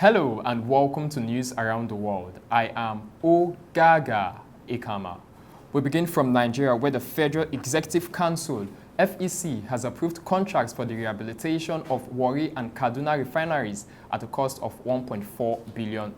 Hello and welcome to News Around the World. I am Ogaga Ikama. We begin from Nigeria, where the Federal Executive Council, FEC, has approved contracts for the rehabilitation of Warri and Kaduna refineries at a cost of $1.4 billion.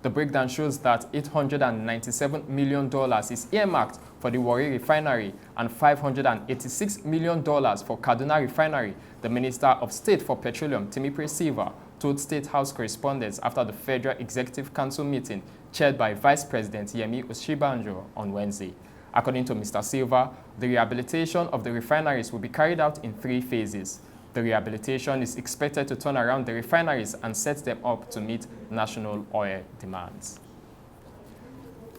The breakdown shows that $897 million is earmarked for the Warri refinery and $586 million for Kaduna refinery, the Minister of State for Petroleum, Timipre Silva, told State House correspondents after the Federal Executive Council meeting chaired by Vice President Yemi Osinbajo on Wednesday. According to Mr. Silva, the rehabilitation of the refineries will be carried out in 3 phases. The rehabilitation is expected to turn around the refineries and set them up to meet national oil demands.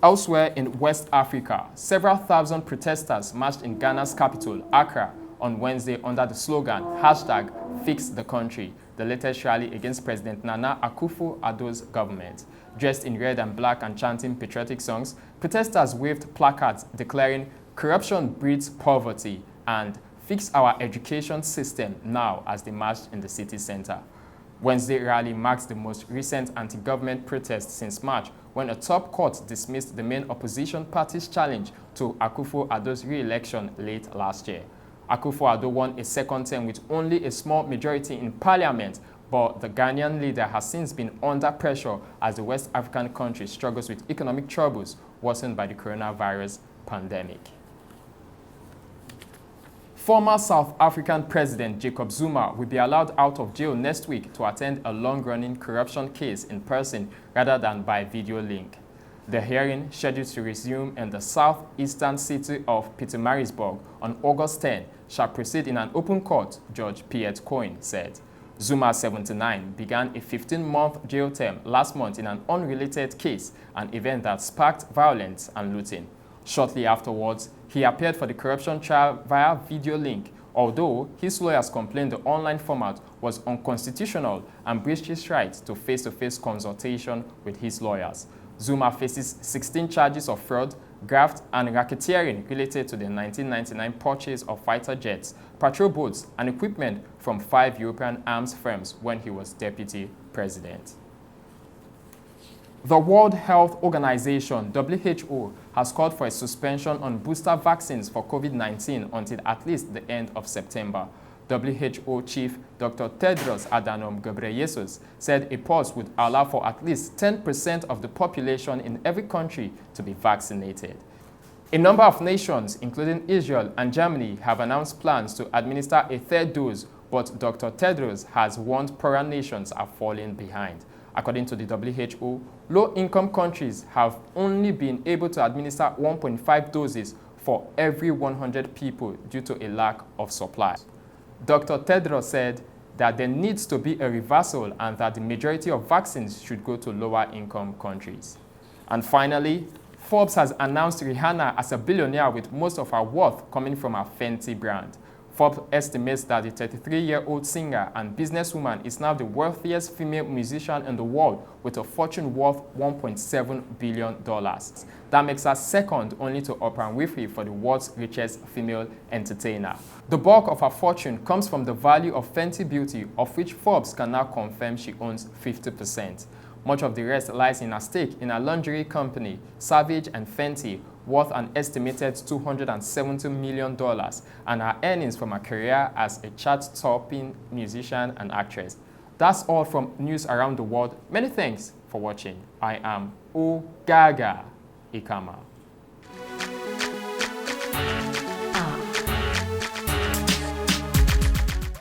Elsewhere in West Africa, several thousand protesters marched in Ghana's capital, Accra, on Wednesday under the slogan #FixTheCountry, the latest rally against President Nana Akufo-Addo's government. Dressed in red and black and chanting patriotic songs, protesters waved placards declaring "Corruption breeds poverty" and "Fix our education system now" as they marched in the city center. Wednesday rally marks the most recent anti-government protest since March, when a top court dismissed the main opposition party's challenge to Akufo-Addo's re-election late last year. Akufo-Addo won a second term with only a small majority in parliament, but the Ghanaian leader has since been under pressure as the West African country struggles with economic troubles worsened by the coronavirus pandemic. Former South African President Jacob Zuma will be allowed out of jail next week to attend a long-running corruption case in person rather than by video link. The hearing, scheduled to resume in the southeastern city of Pietermaritzburg on August 10, shall proceed in an open court, Judge Piet Coyne said. Zuma, 79, began a 15-month jail term last month in an unrelated case, an event that sparked violence and looting. Shortly afterwards, he appeared for the corruption trial via video link, although his lawyers complained the online format was unconstitutional and breached his right to face-to-face consultation with his lawyers. Zuma faces 16 charges of fraud, graft, and racketeering related to the 1999 purchase of fighter jets, patrol boats, and equipment from 5 European arms firms when he was deputy president. The World Health Organization, WHO, has called for a suspension on booster vaccines for COVID-19 until at least the end of September. WHO Chief Dr. Tedros Adhanom Ghebreyesus said a pause would allow for at least 10% of the population in every country to be vaccinated. A number of nations, including Israel and Germany, have announced plans to administer a 3rd dose, but Dr. Tedros has warned poorer nations are falling behind. According to the WHO, low-income countries have only been able to administer 1.5 doses for every 100 people due to a lack of supply. Dr. Tedros said that there needs to be a reversal and that the majority of vaccines should go to lower-income countries. And finally, Forbes has announced Rihanna as a billionaire with most of her wealth coming from her Fenty brand. Forbes estimates that the 33-year-old singer and businesswoman is now the wealthiest female musician in the world with a fortune worth $1.7 billion. That makes her second only to Oprah Winfrey for the world's richest female entertainer. The bulk of her fortune comes from the value of Fenty Beauty, of which Forbes can now confirm she owns 50%. Much of the rest lies in her stake in her lingerie company, Savage and Fenty, worth an estimated $270 million, and her earnings from her career as a chart-topping musician and actress. That's all from News Around the World. Many thanks for watching. I am Ogaga Ikama.